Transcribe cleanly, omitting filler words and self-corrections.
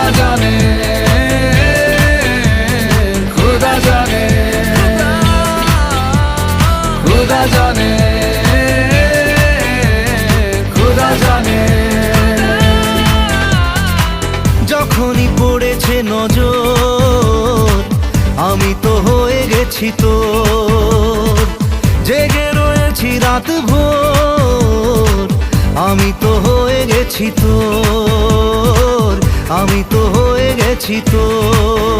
खुदा जाने, खुदा जाने, खुदा जाने, खुदा जाने। যখনই পড়েছে নজর আমি তো হয়ে গেছি তোর, জেগে রয়েছি রাত ভোর আমি তো হয়ে গেছি তোর, আমি তো হয়ে গেছি তোর।